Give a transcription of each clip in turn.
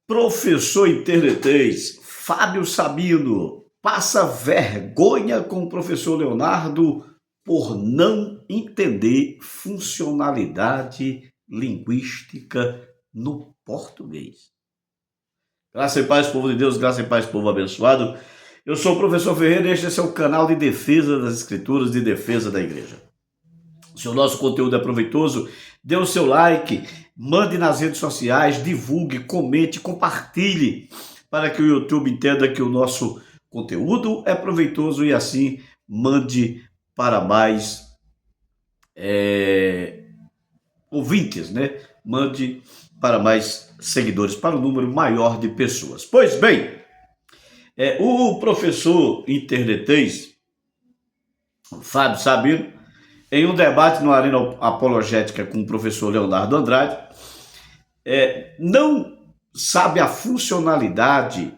Professor internetês Fábio Sabino passa vergonha com o professor Leonardo por não entender funcionalidade linguística no português. Graça e paz, povo de Deus, graça e paz, povo abençoado. Eu sou o professor Ferreira e este é seu canal de defesa das escrituras, de defesa da igreja. Se o nosso conteúdo é proveitoso, dê o seu like, mande nas redes sociais, divulgue, comente, compartilhe, para que o YouTube entenda que o nosso conteúdo é proveitoso e assim mande para mais ouvintes, né? Mande para mais seguidores, para um número maior de pessoas. Pois bem, o professor internetês, Fábio Sabino, em um debate no Arena Apologética com o professor Leonardo Andrade, não sabe a funcionalidade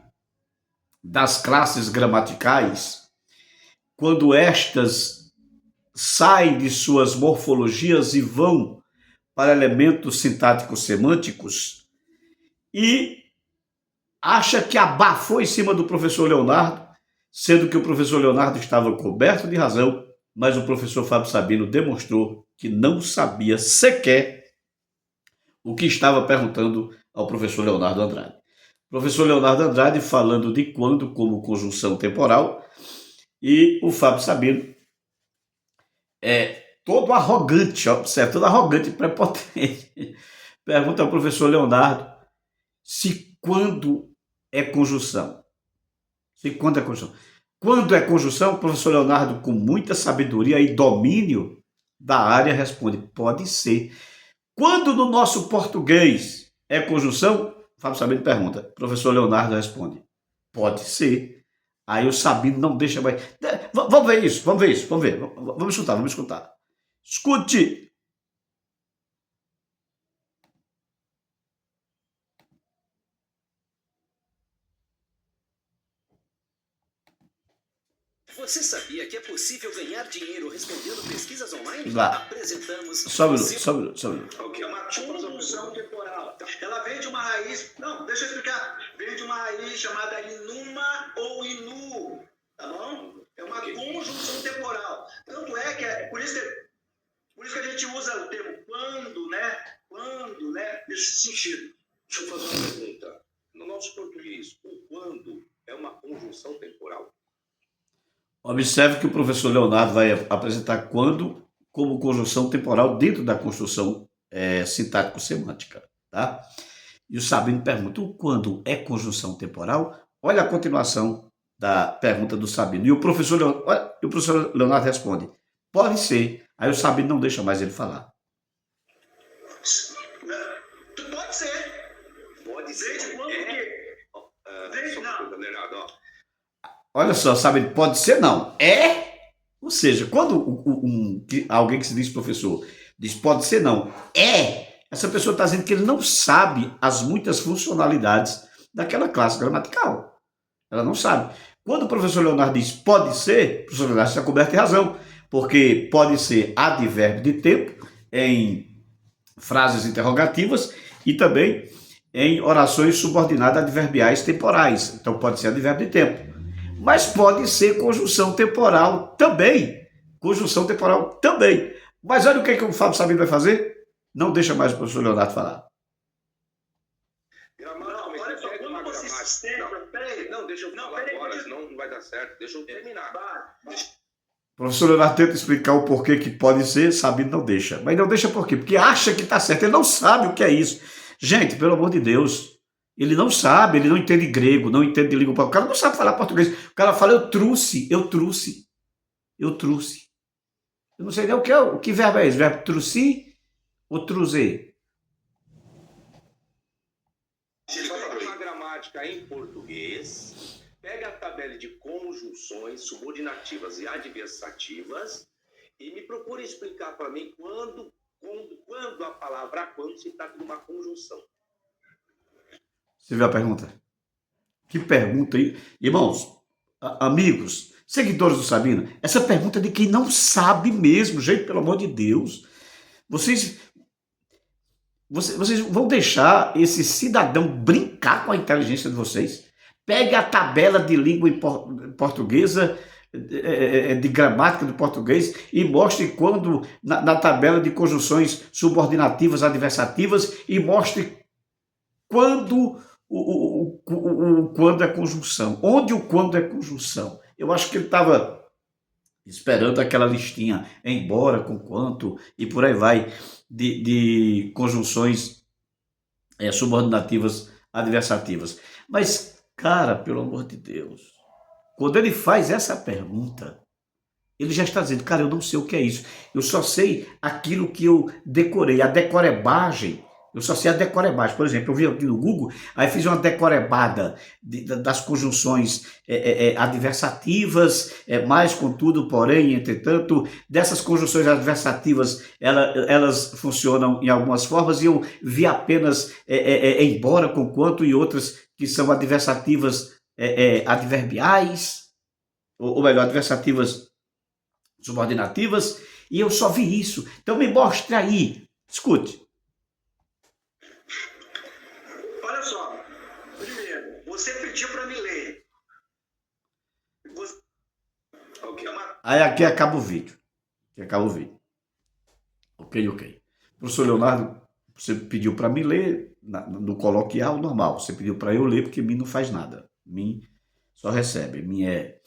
das classes gramaticais quando estas saem de suas morfologias e vão para elementos sintáticos semânticos e acha que abafou em cima do professor Leonardo, sendo que o professor Leonardo estava coberto de razão, mas o professor Fábio Sabino demonstrou que não sabia sequer o que estava perguntando ao professor Leonardo Andrade. O professor Leonardo Andrade falando de quando como conjunção temporal e o Fábio Sabino todo arrogante, observe, todo arrogante e prepotente. Pergunta ao professor Leonardo se quando é conjunção. Se quando é conjunção. Quando é conjunção, o professor Leonardo, com muita sabedoria e domínio da área, responde: pode ser. Quando no nosso português é conjunção, Fábio Sabino pergunta, o professor Leonardo responde: pode ser. Aí o Sabino não deixa mais. Vamos ver isso, vamos ver isso, vamos ver. Vamos escutar. Escute. Você sabia que é possível ganhar dinheiro respondendo pesquisas online? Lá. Apresentamos... Só um minuto. O que é uma conjunção temporal. Ela vem de uma raiz... Não, deixa eu explicar. Vem de uma raiz chamada inuma ou inu. Tá bom? É uma conjunção temporal. Tanto é que... Por isso que a gente usa o termo quando, né? Quando, né? Nesse sentido. Deixa eu fazer uma pergunta. No nosso português, o quando é uma conjunção temporal? Observe que o professor Leonardo vai apresentar quando como conjunção temporal dentro da construção sintático-semântica, tá? E o Sabino pergunta, o quando é conjunção temporal? Olha a continuação da pergunta do Sabino. E o professor Leonardo responde, pode ser. Aí o Sabino não deixa mais ele falar. Pode ser. Pode ser. Desde quando que... Desde não. Olha só, sabe, pode ser não. Ou seja, quando alguém que se diz professor diz pode ser não, essa pessoa está dizendo que ele não sabe as muitas funcionalidades daquela classe gramatical. Ela não sabe. Quando o professor Leonardo diz pode ser, o professor Leonardo está coberto de razão, porque pode ser advérbio de tempo em frases interrogativas e também em orações subordinadas adverbiais temporais. Então pode ser advérbio de tempo. Mas pode ser conjunção temporal também. Conjunção temporal também. Mas olha o que o Fábio Sabino vai fazer? Não deixa mais o professor Leonardo falar. Olha só, quando você peraí. Não, deixa eu falar agora, senão não vai dar certo. Deixa eu terminar. O professor Leonardo tenta explicar o porquê que pode ser, Sabino não deixa. Mas não deixa por quê? Porque acha que está certo. Ele não sabe o que é isso. Gente, pelo amor de Deus. Ele não sabe, ele não entende grego, não entende língua. O cara não sabe falar português. O cara fala, eu trouxe. Eu não sei nem o que verbo é esse. Verbo trouxe ou truzer? Pega uma gramática em português, pega a tabela de conjunções subordinativas e adversativas e me procura explicar para mim quando a palavra quando se trata de uma conjunção. Você viu a pergunta? Que pergunta aí? Irmãos, amigos, seguidores do Sabino, essa pergunta é de quem não sabe mesmo, gente, pelo amor de Deus. Vocês Vocês vão deixar esse cidadão brincar com a inteligência de vocês? Pegue a tabela de língua portuguesa, de gramática do português, e mostre quando, na tabela de conjunções subordinativas adversativas, e mostre quando quando é conjunção. Onde o quando é conjunção? Eu acho que ele estava esperando aquela listinha, embora, com quanto, e por aí vai, de conjunções subordinativas adversativas. Mas, cara, pelo amor de Deus, quando ele faz essa pergunta, ele já está dizendo, cara, eu não sei o que é isso. Eu só sei aquilo que eu decorei. A decorebagem, eu só sei a decorebagem. Por exemplo, eu vi aqui no Google, aí fiz uma decorebada das conjunções adversativas, mais, contudo, porém, entretanto. Dessas conjunções adversativas, elas funcionam em algumas formas, e eu vi apenas embora, conquanto, e outras que são adversativas adverbiais, ou melhor, adversativas subordinativas, e eu só vi isso. Então me mostre aí. Escute. Olha só. Primeiro, você pediu para me ler. Aí aqui acaba o vídeo. Ok. Professor Leonardo, você pediu para me ler no coloquial normal. Você pediu para eu ler porque mim não faz nada. Mim só recebe. Mim é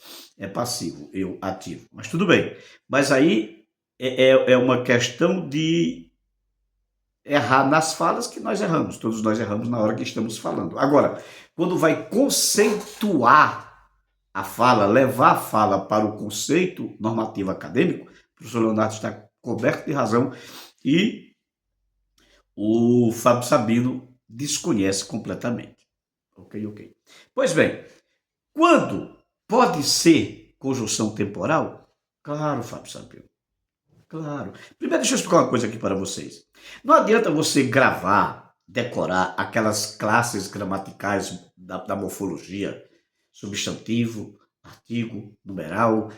passivo, eu ativo. Mas tudo bem. Mas aí é uma questão de errar nas falas, que nós erramos. Todos nós erramos na hora que estamos falando. Agora, quando vai conceituar a fala, levar a fala para o conceito normativo acadêmico, o professor Leonardo está coberto de razão, e o Fábio Sabino desconhece completamente. Ok. Pois bem, quando pode ser conjunção temporal? Claro, Fábio Sabino. Claro. Primeiro, deixa eu explicar uma coisa aqui para vocês. Não adianta você gravar, decorar aquelas classes gramaticais da morfologia, substantivo, artigo, numeral,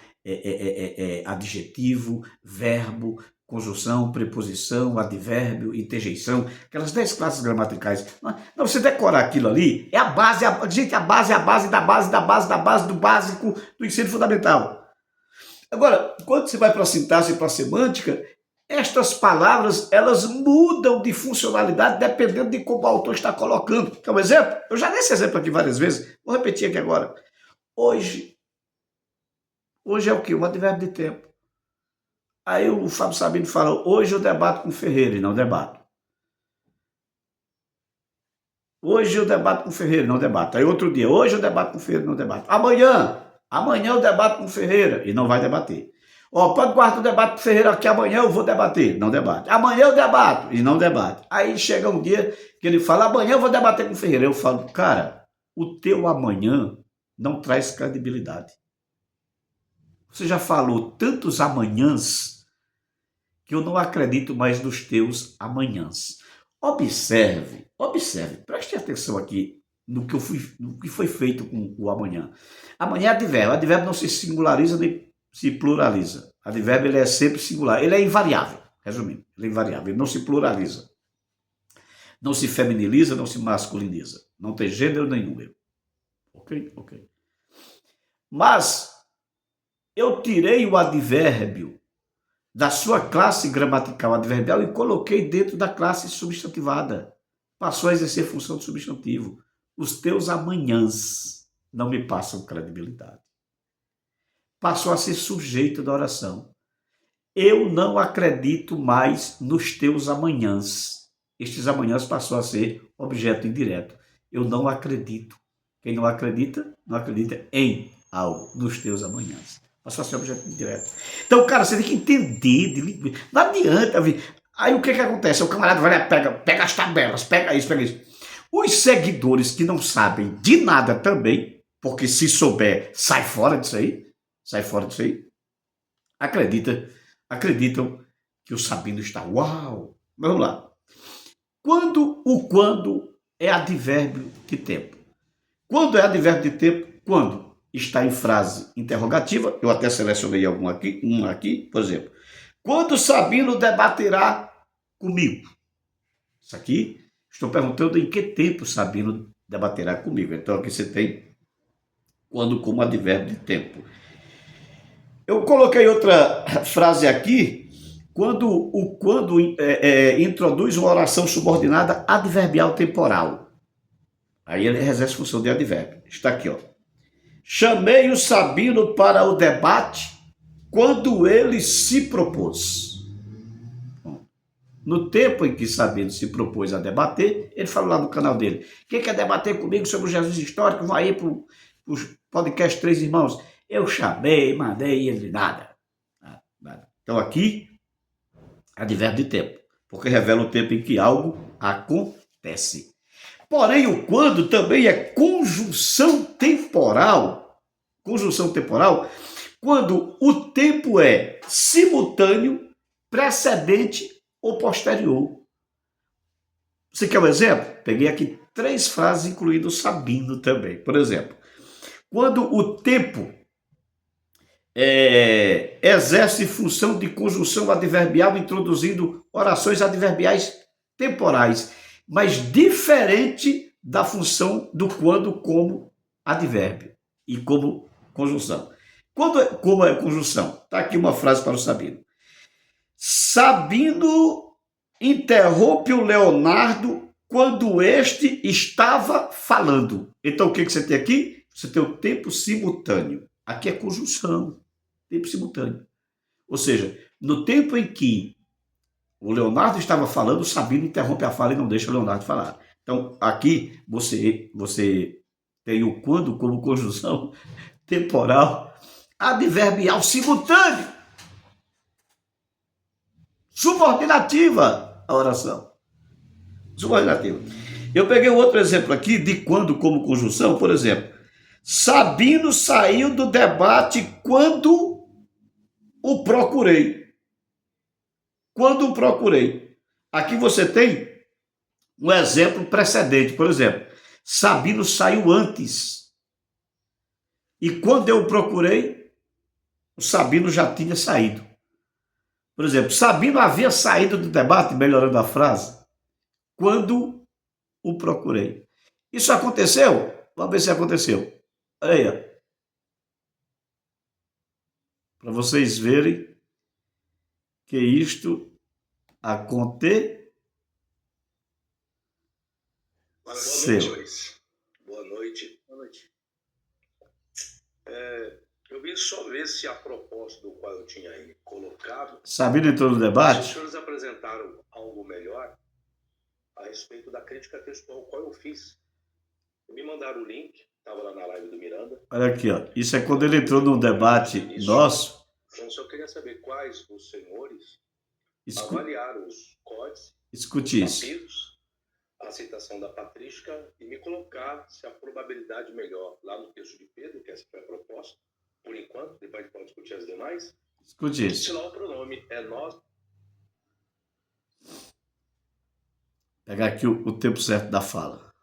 adjetivo, verbo, conjunção, preposição, advérbio, interjeição, aquelas 10 classes gramaticais. Não, você decorar aquilo ali é a base, gente, a base do básico do ensino fundamental. Agora, quando você vai para a sintaxe e para a semântica, estas palavras, elas mudam de funcionalidade dependendo de como o autor está colocando. Quer um exemplo? Eu já dei esse exemplo aqui várias vezes, vou repetir aqui agora. Hoje é o quê? Um advérbio de tempo. Aí o Fábio Sabino fala, hoje eu debato com Ferreira, e não debato. Hoje eu debato com Ferreira, não debato. Aí outro dia, hoje eu debato com Ferreira, não debato. Amanhã eu debato com Ferreira, e não vai debater. Pode guardar o debate com Ferreira, que amanhã eu vou debater, não debate. Amanhã eu debato, e não debate. Aí chega um dia que ele fala, amanhã eu vou debater com Ferreira. Eu falo, cara, o teu amanhã não traz credibilidade. Você já falou tantos amanhãs que eu não acredito mais nos teus amanhãs. Observe, preste atenção aqui no que foi feito com o amanhã. Amanhã é advérbio. O advérbio não se singulariza nem se pluraliza. O advérbio ele é sempre singular. Ele é invariável, resumindo. Ele é invariável, ele não se pluraliza. Não se feminiliza, não se masculiniza. Não tem gênero nem número. Ok. Mas eu tirei o advérbio da sua classe gramatical adverbial e coloquei dentro da classe substantivada. Passou a exercer função de substantivo. Os teus amanhãs não me passam credibilidade. Passou a ser sujeito da oração. Eu não acredito mais nos teus amanhãs. Estes amanhãs passou a ser objeto indireto. Eu não acredito. Quem não acredita em algo, nos teus amanhãs. Passou a ser objeto indireto. Então, cara, você tem que entender. Não adianta. Aí o que acontece? O camarada vai lá, pega as tabelas, pega isso. Os seguidores que não sabem de nada também, porque se souber, sai fora disso aí, acreditam que o Sabino está, uau. Vamos lá. Quando é advérbio de tempo? Quando é advérbio de tempo? Quando está em frase interrogativa, eu até selecionei um aqui, por exemplo. Quando Sabino debaterá comigo? Isso aqui, estou perguntando em que tempo Sabino debaterá comigo. Então aqui você tem quando como advérbio de tempo. Eu coloquei outra frase aqui, quando introduz uma oração subordinada adverbial temporal. Aí ele exerce função de advérbio. Está aqui, ó. Chamei o Sabino para o debate quando ele se propôs. No tempo em que Sabino se propôs a debater, ele falou lá no canal dele: quem quer debater comigo sobre o Jesus histórico, vai aí para o podcast Três Irmãos. Eu chamei, mandei, ele nada. Então aqui, advérbio de tempo, porque revela o tempo em que algo acontece. Porém, o quando também é conjunção temporal. Conjunção temporal, quando o tempo é simultâneo, precedente ou posterior. Você quer um exemplo? Peguei aqui 3 frases, incluindo Sabino também. Por exemplo, quando o tempo exerce função de conjunção adverbial, introduzindo orações adverbiais temporais, mas diferente da função do quando como advérbio e como conjunção. Como é conjunção? Está aqui uma frase para o Sabino. Sabino interrompe o Leonardo quando este estava falando. Então, o que você tem aqui? Você tem o tempo simultâneo. Aqui é conjunção, tempo simultâneo. Ou seja, no tempo em que o Leonardo estava falando, o Sabino interrompe a fala e não deixa o Leonardo falar. Então, aqui você tem o quando como conjunção temporal adverbial simultâneo. Subordinativa a oração. Subordinativa. Eu peguei outro exemplo aqui de quando como conjunção, por exemplo. Sabino saiu do debate quando o procurei. Quando o procurei. Aqui você tem um exemplo precedente. Por exemplo, Sabino saiu antes. E quando eu o procurei, o Sabino já tinha saído. Por exemplo, Sabino havia saído do debate, melhorando a frase, quando o procurei. Isso aconteceu? Vamos ver se aconteceu. Olha aí, ó. Para vocês verem que isto aconteceu. Boa noite, Luiz. Boa noite. Boa noite. Eu vim só ver se a proposta do qual eu tinha aí colocado... Sabino entrou no debate? Os senhores apresentaram algo melhor a respeito da crítica textual qual eu fiz. Me mandaram o link, estava lá na live do Miranda. Olha aqui, ó. Isso é quando ele entrou num debate nosso. Então, só queria saber quais os senhores avaliaram os códigos, escute os isso. papiros, a citação da patrística e me colocar se a probabilidade melhor lá no texto de Pedro, que essa foi a proposta, por enquanto, depois a gente pode discutir as demais. Escute isso. Se lá o pronome é nós. Pegar aqui o tempo certo da fala.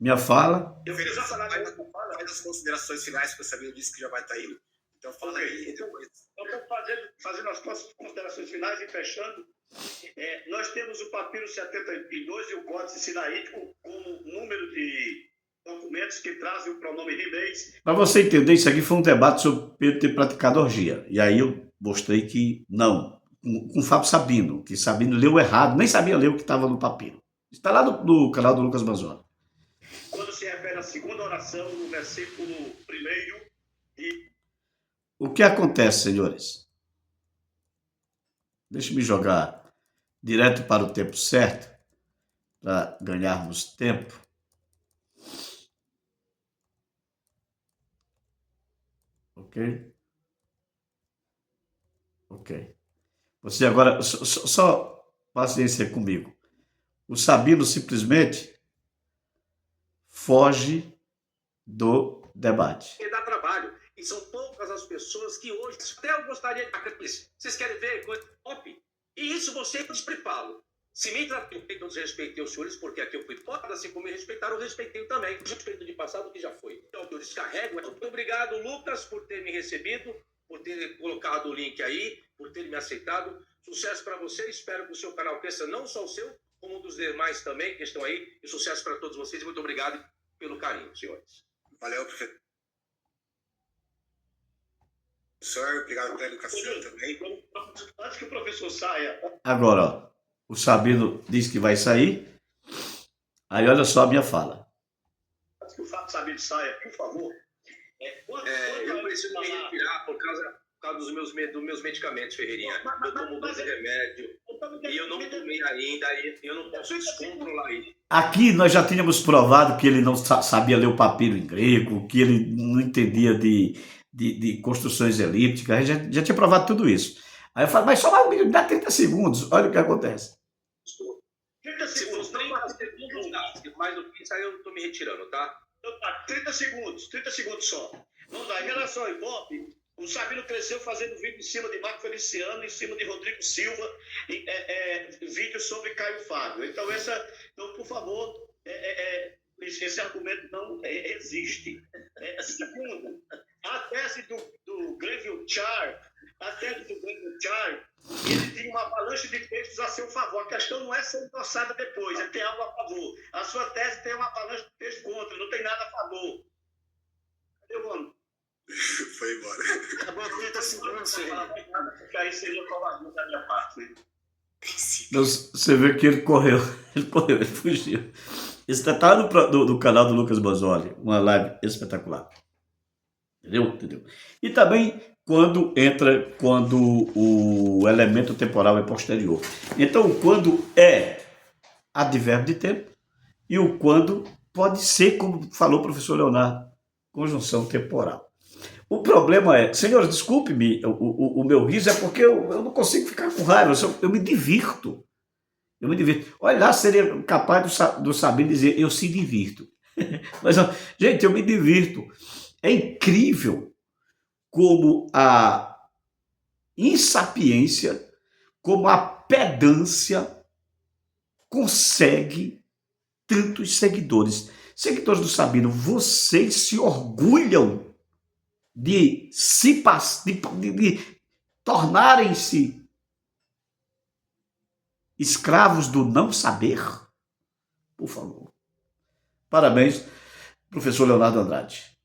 Minha fala. Eu queria já falar das considerações finais, que o Sabino disse que já vai estar indo. Então, fala aí. Então, fazendo as considerações finais e fechando, nós temos o papiro 72 e o códice sinaítico como número de documentos que trazem o pronome ribês. Para você entender, isso aqui foi um debate sobre Pedro ter praticado orgia. E aí eu mostrei que não. Com o Fábio Sabino, que Sabino leu errado, nem sabia ler o que estava no papiro. Está lá no canal do Lucas Manzoni. Quando se refere à segunda oração, no versículo 1 e... O que acontece, senhores? Deixa-me jogar direto para o tempo certo, para ganharmos tempo. Ok? Ok. Você agora, só paciência comigo. O Sabino simplesmente foge do debate. E dá trabalho. E são poucas as pessoas que hoje... Até eu gostaria de... Vocês querem ver coisa top? E isso você despreparo. Se me tratei, eu desrespeitei os senhores, porque aqui eu fui porta, assim como me respeitaram, eu respeitei também. Respeito de passado que já foi. Então, eu descarrego. Muito obrigado, Lucas, por ter me recebido, por ter colocado o link aí, por ter me aceitado. Sucesso para você. Espero que o seu canal cresça, não só o seu, como um dos demais também que estão aí. E sucesso para todos vocês. Muito obrigado pelo carinho, senhores. Valeu, professor. Obrigado pela educação também. Antes que o professor saia, Agora, ó, o Sabino disse que vai sair. Aí olha só a minha fala. antes que o Fábio Sabino saia, por favor. Eu preciso me retirar por causa dos meus medicamentos, Ferreirinha. Eu tomo 12 remédios e eu não tomei ainda, e eu não posso descontrolar isso. Aqui nós já tínhamos provado que ele não sabia ler o papiro em grego, que ele não entendia de construções elípticas. A gente já tinha provado tudo isso. Aí eu falo, mas só me dá 30 segundos, olha o que acontece. 30 Se segundos, for 30 segundos, tá? Mais do que isso, aí eu tô me retirando, tá? Então tá, 30 segundos só. Vamos lá, em relação ao Ibope, o Sabino cresceu fazendo vídeo em cima de Marco Feliciano, em cima de Rodrigo Silva, vídeo sobre Caio Fábio. Então, por favor, esse argumento não existe. Segundo, a tese do Glenville Char, ele tinha uma avalanche de textos a seu favor. A questão não é ser endossada depois, é ter algo a favor. A sua tese tem uma avalanche de textos contra, não tem nada a favor. Cadê o mano? Foi embora. Acabou 30 segundos, porque aí seria covardia da minha parte, né? Você vê que ele correu, ele fugiu. Esse detalhe do canal do Lucas Bozzoli, uma live espetacular. Entendeu? E também quando o elemento temporal é posterior. Então, quando é advérbio de tempo e o quando pode ser, como falou o professor Leonardo, conjunção temporal. O problema é, senhores, desculpe-me, o meu riso é porque eu não consigo ficar com raiva, eu me divirto. Olha lá, seria capaz do Sabino dizer, eu se divirto. Mas, gente, eu me divirto. É incrível como a insapiência, como a pedância consegue tantos seguidores. Seguidores do Sabino, vocês se orgulham de tornarem-se escravos do não saber? Por favor. Parabéns, professor Leonardo Andrade.